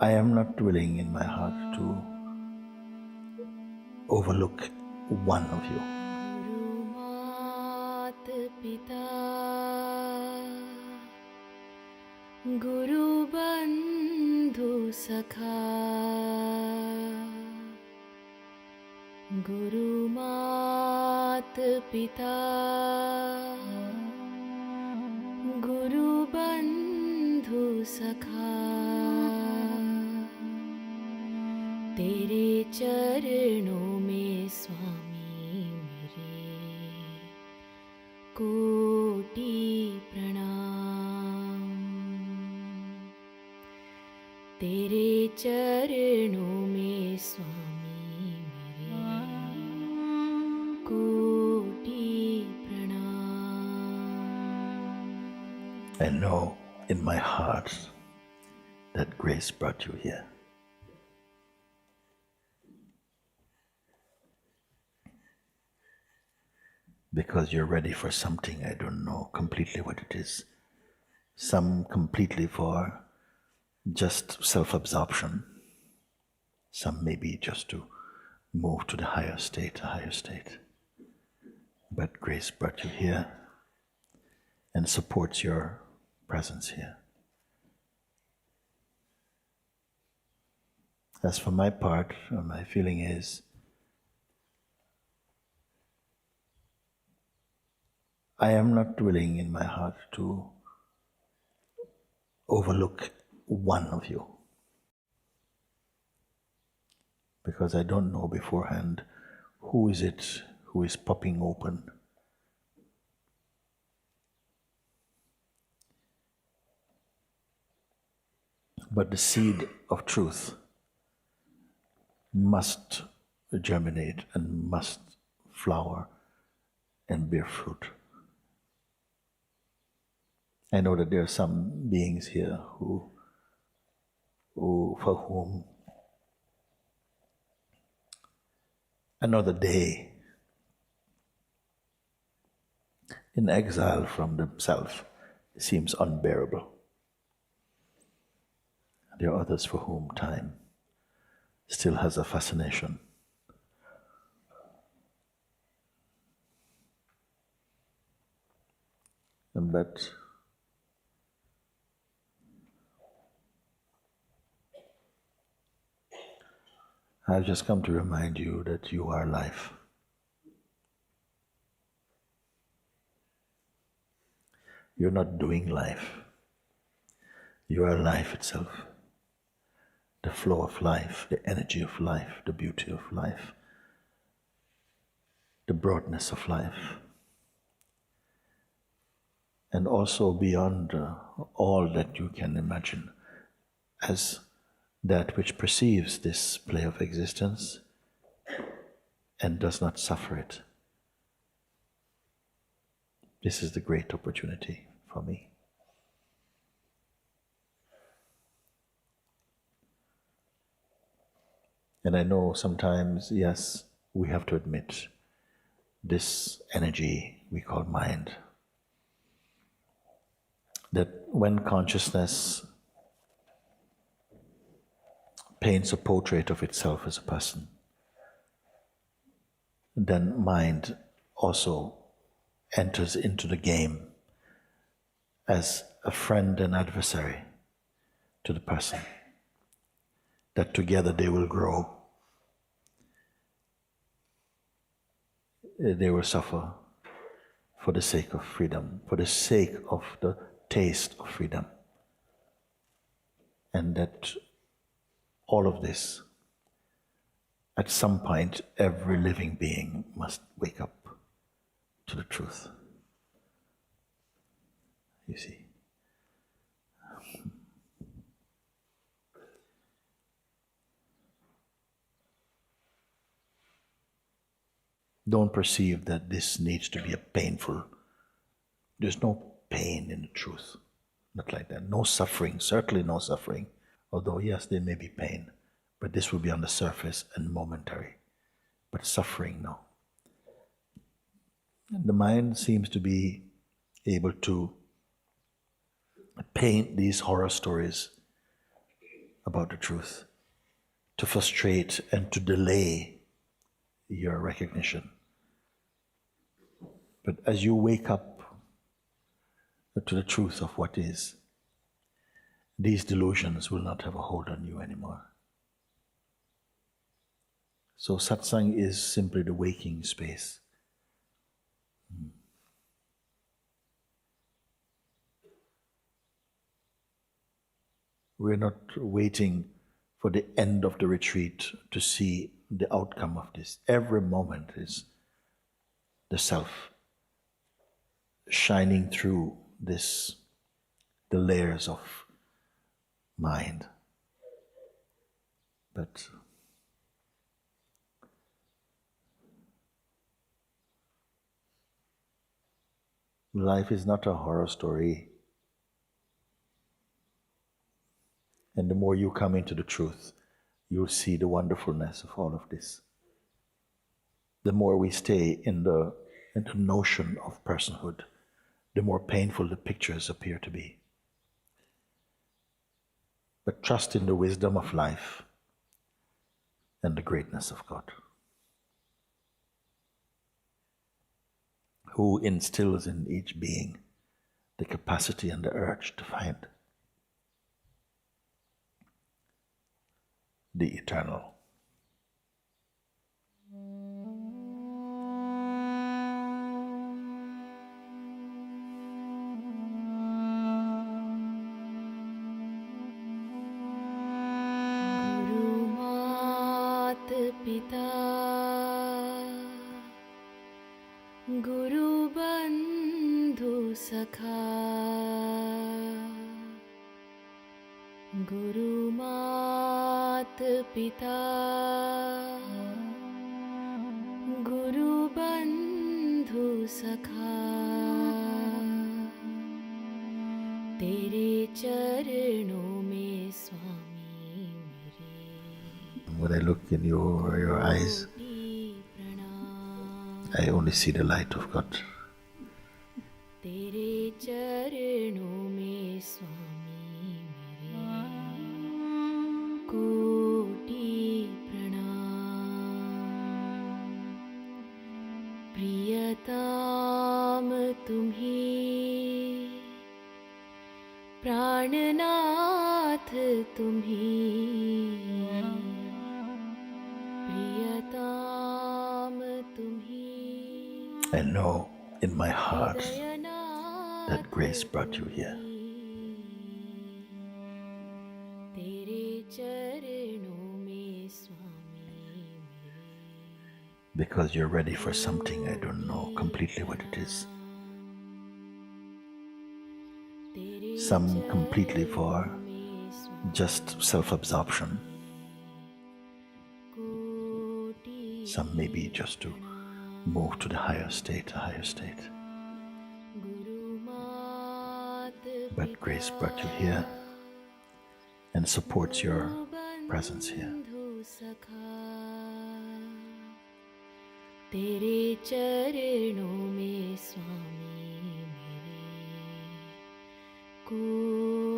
I am not willing in my heart to overlook one of you. Guru bandhu sakha, Guru mat pita, Guru bandhu sakha, Tere charanon mein Swami mere, koti pranam. Tere charanon mein Swami mere, koti pranam. I know in my heart that grace brought you here. Because you're ready for something, I don't know completely what it is. Some completely for just self-absorption. Some maybe just to move to the higher state, a higher state. But grace brought you here and supports your presence here. As for my part, my feeling is, I am not willing in my heart to overlook one of you, because I don't know beforehand who is it who is popping open. But the seed of truth must germinate and must flower and bear fruit. I know that there are some beings here who for whom another day in exile from the self seems unbearable. There are others for whom time still has a fascination. But I've just come to remind you that you are life. You're not doing life. You are life itself. The flow of life, the energy of life, the beauty of life, the broadness of life. And also beyond all that you can imagine as that which perceives this play of existence and does not suffer it. This is the great opportunity for me. And I know sometimes, yes, we have to admit this energy we call mind, that when consciousness paints a portrait of itself as a person, then mind also enters into the game as a friend and adversary to the person, that together they will grow, they will suffer for the sake of freedom, for the sake of the taste of freedom. And that all of this, at some point, every living being must wake up to the truth. You see. Don't perceive that this needs to be a painful. There's no pain in the truth. Not like that. No suffering, certainly no suffering. Although, yes, there may be pain, but this will be on the surface and momentary. But suffering, no. And the mind seems to be able to paint these horror stories about the truth, to frustrate and to delay your recognition. But as you wake up to the truth of what is, these delusions will not have a hold on you anymore. So satsang is simply the waking space. We're not waiting for the end of the retreat to see the outcome of this. Every moment is the self shining through this, the layers of mind. But life is not a horror story. And the more you come into the truth, you'll see the wonderfulness of all of this. The more we stay in the notion of personhood, the more painful the pictures appear to be. But trust in the wisdom of life and the greatness of God, who instills in each being the capacity and the urge to find the eternal. गुरु मात पिता गुरु बंधु सखा गुरु मात पिता गुरु बंधु सखा तेरे चरणों में स्वामी मेरे When I look in your eyes, I only see the light of God. तेरे चरणों में स्वामी मेरे कोटि प्रणाम प्रियतम तुम्ही प्राणनाथ तुम्ही प्रियतम तुम्ही I know in my heart that grace brought you here. तेरे चरणों में स्वामी Because you're ready for something I don't know completely what it is. Some completely for just self-absorption. Some maybe just to move to the higher state, a higher state. But grace brought you here and supports your presence here. तेरे चरणों में स्वामी मेरे को